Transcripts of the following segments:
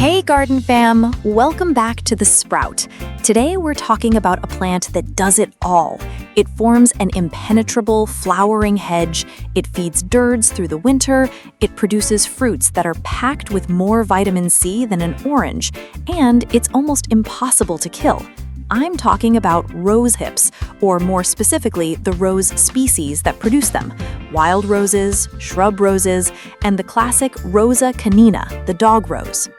Hey garden fam, welcome back to The Sprout. Today we're talking about a plant that does it all. It forms an impenetrable flowering hedge, it feeds birds through the winter, it produces fruits that are packed with more vitamin C than an orange, and it's almost impossible to kill. I'm talking about rose hips, or more specifically, the rose species that produce them. Wild roses, shrub roses, and the classic Rosa canina, the dog rose.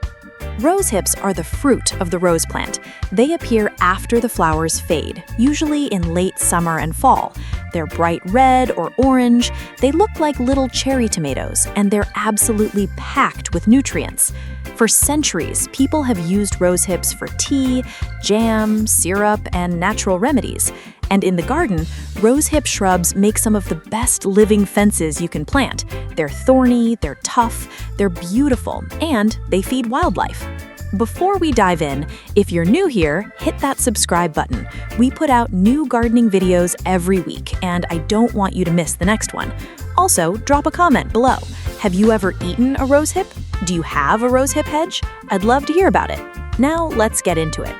Rose hips are the fruit of the rose plant. They appear after the flowers fade, usually in late summer and fall. They're bright red or orange, they look like little cherry tomatoes, and they're absolutely packed with nutrients. For centuries, people have used rose hips for tea, jam, syrup, and natural remedies. And in the garden, rose hip shrubs make some of the best living fences you can plant. They're thorny, they're tough, they're beautiful, and they feed wildlife. Before we dive in, if you're new here, hit that subscribe button. We put out new gardening videos every week, and I don't want you to miss the next one. Also, drop a comment below. Have you ever eaten a rose hip? Do you have a rose hip hedge? I'd love to hear about it. Now, let's get into it.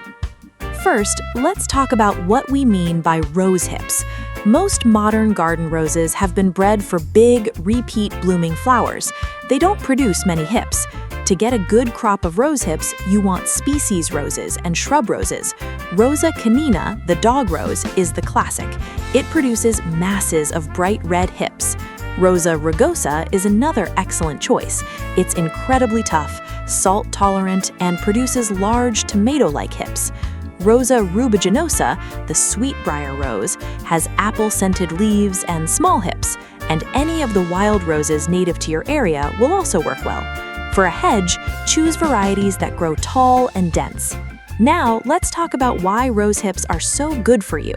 First, let's talk about what we mean by rose hips. Most modern garden roses have been bred for big, repeat blooming flowers. They don't produce many hips. To get a good crop of rose hips, you want species roses and shrub roses. Rosa canina, the dog rose, is the classic. It produces masses of bright red hips. Rosa rugosa is another excellent choice. It's incredibly tough, salt-tolerant, and produces large tomato-like hips. Rosa rubiginosa, the sweetbriar rose, has apple-scented leaves and small hips, and any of the wild roses native to your area will also work well. For a hedge, choose varieties that grow tall and dense. Now, let's talk about why rose hips are so good for you.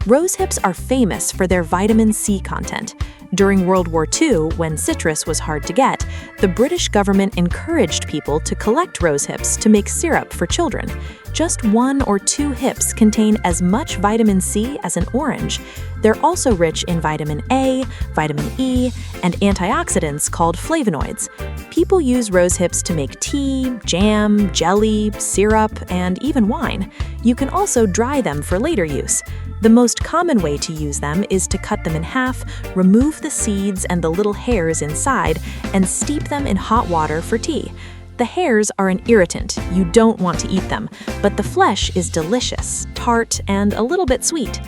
Rose hips are famous for their vitamin C content. During World War II, when citrus was hard to get, the British government encouraged people to collect rose hips to make syrup for children. Just 1 or 2 hips contain as much vitamin C as an orange. They're also rich in vitamin A, vitamin E, and antioxidants called flavonoids. People use rose hips to make tea, jam, jelly, syrup, and even wine. You can also dry them for later use. The most common way to use them is to cut them in half, remove the seeds and the little hairs inside, and steep them in hot water for tea. The hairs are an irritant, you don't want to eat them, but the flesh is delicious, tart, and a little bit sweet.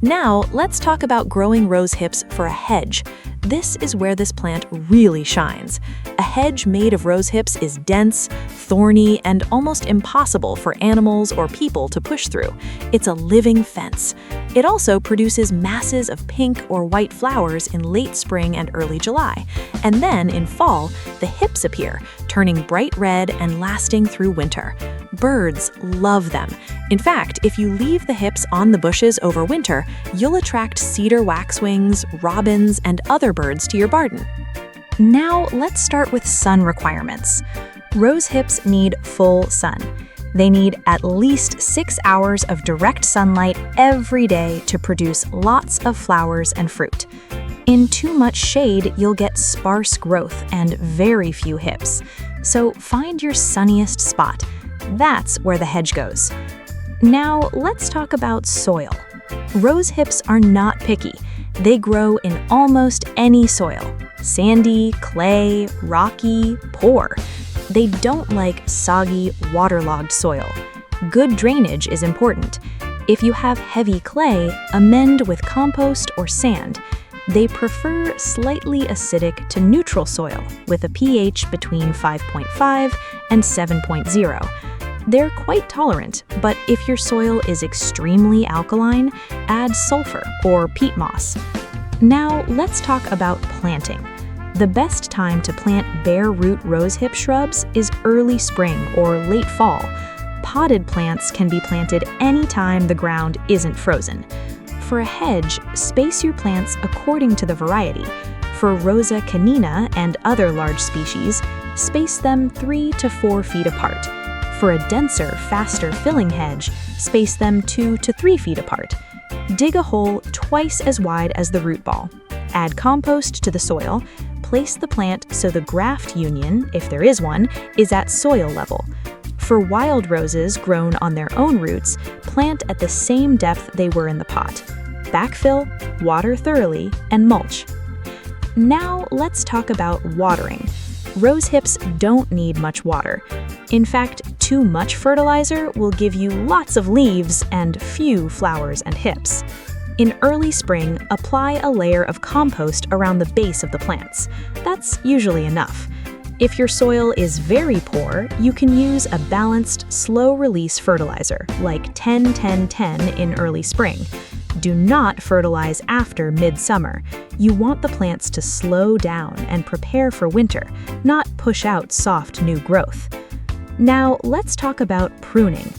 Now, let's talk about growing rose hips for a hedge. This is where this plant really shines. A hedge made of rose hips is dense, thorny, and almost impossible for animals or people to push through. It's a living fence. It also produces masses of pink or white flowers in late spring and early July. And then, in fall, the hips appear, turning bright red and lasting through winter. Birds love them. In fact, if you leave the hips on the bushes over winter, you'll attract cedar waxwings, robins, and other birds to your garden. Now, let's start with sun requirements. Rose hips need full sun. They need at least 6 hours of direct sunlight every day to produce lots of flowers and fruit. In too much shade, you'll get sparse growth and very few hips. So find your sunniest spot. That's where the hedge goes. Now, let's talk about soil. Rose hips are not picky. They grow in almost any soil. Sandy, clay, rocky, poor. They don't like soggy, waterlogged soil. Good drainage is important. If you have heavy clay, amend with compost or sand. They prefer slightly acidic to neutral soil with a pH between 5.5 and 7.0. They're quite tolerant, but if your soil is extremely alkaline, add sulfur or peat moss. Now, let's talk about planting. The best time to plant bare root rosehip shrubs is early spring or late fall. Potted plants can be planted anytime the ground isn't frozen. For a hedge, space your plants according to the variety. For Rosa canina and other large species, space them 3 to 4 feet apart. For a denser, faster filling hedge, space them 2 to 3 feet apart. Dig a hole twice as wide as the root ball. Add compost to the soil. Place the plant so the graft union, if there is one, is at soil level. For wild roses grown on their own roots, plant at the same depth they were in the pot. Backfill, water thoroughly, and mulch. Now let's talk about watering. Rose hips don't need much water. In fact, too much fertilizer will give you lots of leaves and few flowers and hips. In early spring, apply a layer of compost around the base of the plants. That's usually enough. If your soil is very poor, you can use a balanced, slow-release fertilizer, like 10-10-10 in early spring. Do not fertilize after midsummer. You want the plants to slow down and prepare for winter, not push out soft new growth. Now, let's talk about pruning.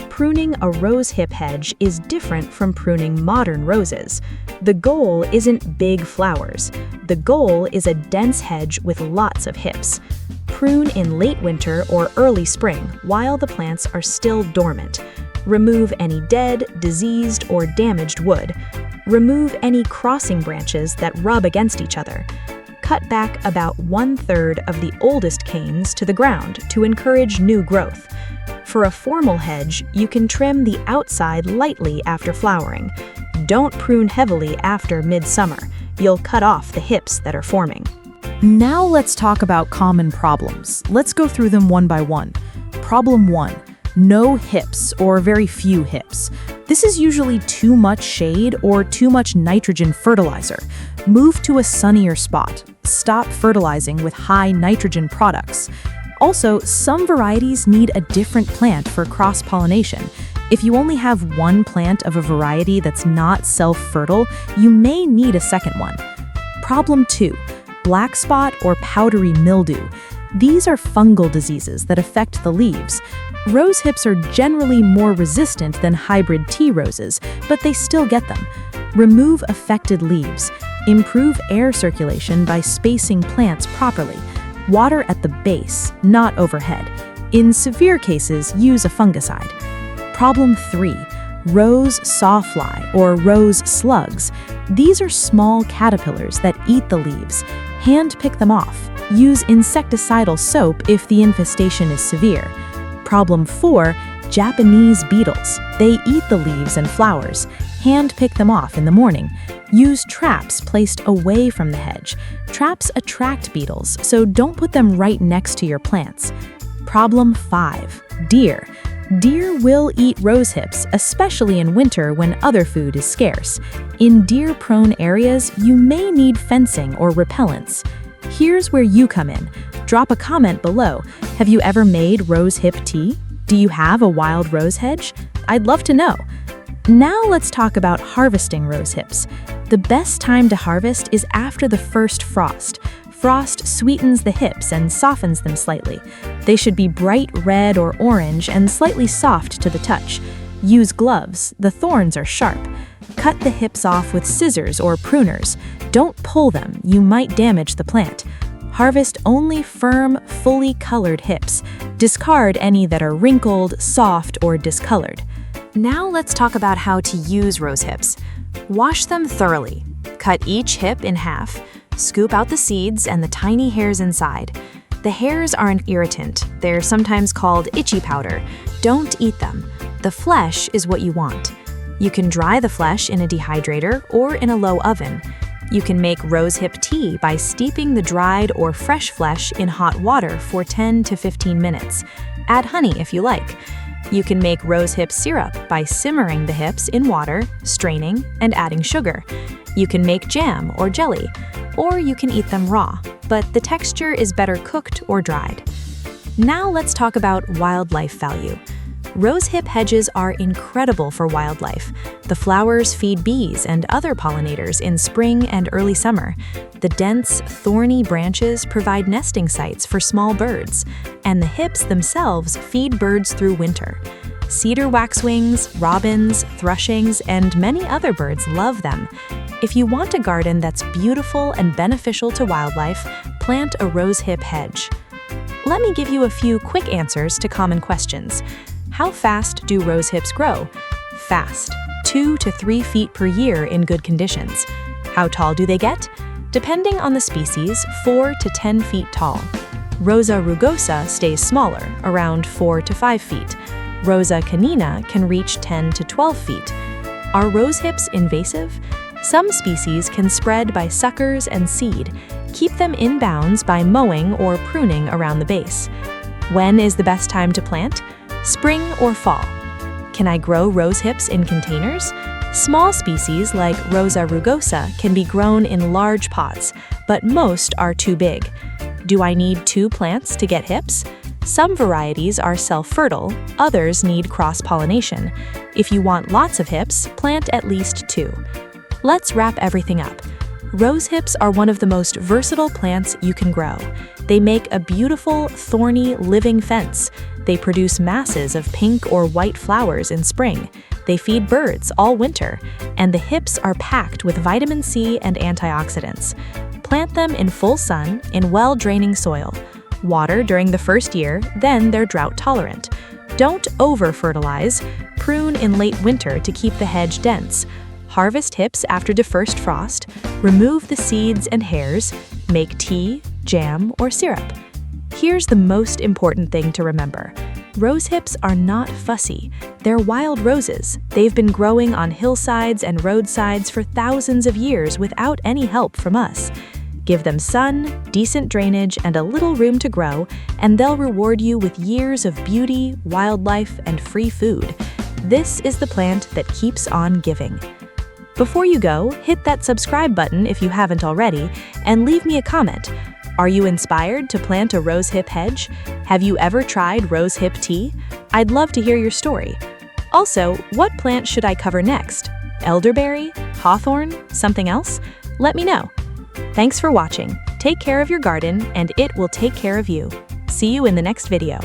Pruning a rose hip hedge is different from pruning modern roses. The goal isn't big flowers. The goal is a dense hedge with lots of hips. Prune in late winter or early spring while the plants are still dormant. Remove any dead, diseased, or damaged wood. Remove any crossing branches that rub against each other. Cut back about 1/3 of the oldest canes to the ground to encourage new growth. For a formal hedge, you can trim the outside lightly after flowering. Don't prune heavily after midsummer. You'll cut off the hips that are forming. Now let's talk about common problems. Let's go through them one by one. Problem 1. No hips or very few hips. This is usually too much shade or too much nitrogen fertilizer. Move to a sunnier spot. Stop fertilizing with high nitrogen products. Also, some varieties need a different plant for cross-pollination. If you only have one plant of a variety that's not self-fertile, you may need a second one. Problem 2. Black spot or powdery mildew. These are fungal diseases that affect the leaves. Rose hips are generally more resistant than hybrid tea roses, but they still get them. Remove affected leaves. Improve air circulation by spacing plants properly. Water at the base, not overhead. In severe cases, use a fungicide. Problem 3. Rose sawfly or rose slugs. These are small caterpillars that eat the leaves. Hand pick them off. Use insecticidal soap if the infestation is severe. Problem 4. Japanese beetles. They eat the leaves and flowers. Hand pick them off in the morning. Use traps placed away from the hedge. Traps attract beetles, so don't put them right next to your plants. Problem 5. Deer. Deer will eat rose hips, especially in winter when other food is scarce. In deer-prone areas, you may need fencing or repellents. Here's where you come in. Drop a comment below. Have you ever made rose hip tea? Do you have a wild rose hedge? I'd love to know. Now let's talk about harvesting rose hips. The best time to harvest is after the first frost. Frost sweetens the hips and softens them slightly. They should be bright red or orange and slightly soft to the touch. Use gloves. The thorns are sharp. Cut the hips off with scissors or pruners. Don't pull them. You might damage the plant. Harvest only firm, fully colored hips. Discard any that are wrinkled, soft, or discolored. Now let's talk about how to use rose hips. Wash them thoroughly. Cut each hip in half. Scoop out the seeds and the tiny hairs inside. The hairs are an irritant. They're sometimes called itchy powder. Don't eat them. The flesh is what you want. You can dry the flesh in a dehydrator or in a low oven. You can make rose hip tea by steeping the dried or fresh flesh in hot water for 10 to 15 minutes. Add honey if you like. You can make rose hip syrup by simmering the hips in water, straining, and adding sugar. You can make jam or jelly, or you can eat them raw, but the texture is better cooked or dried. Now let's talk about wildlife value. Rose hip hedges are incredible for wildlife. The flowers feed bees and other pollinators in spring and early summer. The dense, thorny branches provide nesting sites for small birds, and the hips themselves feed birds through winter. Cedar waxwings, robins, thrushings, and many other birds love them. If you want a garden that's beautiful and beneficial to wildlife, plant a rose hip hedge. Let me give you a few quick answers to common questions. How fast do rose hips grow? Fast, 2 to 3 feet per year in good conditions. How tall do they get? Depending on the species, 4 to 10 feet tall. Rosa rugosa stays smaller, around 4 to 5 feet. Rosa canina can reach 10 to 12 feet. Are rose hips invasive? Some species can spread by suckers and seed. Keep them in bounds by mowing or pruning around the base. When is the best time to plant? Spring or fall? Can I grow rose hips in containers? Small species like Rosa rugosa can be grown in large pots, but most are too big. Do I need 2 plants to get hips? Some varieties are self-fertile, others need cross-pollination. If you want lots of hips, plant at least 2. Let's wrap everything up. Rose hips are one of the most versatile plants you can grow. They make a beautiful, thorny, living fence. They produce masses of pink or white flowers in spring. They feed birds all winter, and the hips are packed with vitamin C and antioxidants. Plant them in full sun, in well-draining soil. Water during the first year, then they're drought tolerant. Don't over-fertilize. Prune in late winter to keep the hedge dense. Harvest hips after the first frost. Remove the seeds and hairs. Make tea, jam, or syrup. Here's the most important thing to remember. Rose hips are not fussy. They're wild roses. They've been growing on hillsides and roadsides for thousands of years without any help from us. Give them sun, decent drainage, and a little room to grow, and they'll reward you with years of beauty, wildlife, and free food. This is the plant that keeps on giving. Before you go, hit that subscribe button if you haven't already, and leave me a comment. Are you inspired to plant a rose hip hedge? Have you ever tried rose hip tea? I'd love to hear your story. Also, what plant should I cover next? Elderberry? Hawthorn? Something else? Let me know. Thanks for watching. Take care of your garden, and it will take care of you. See you in the next video.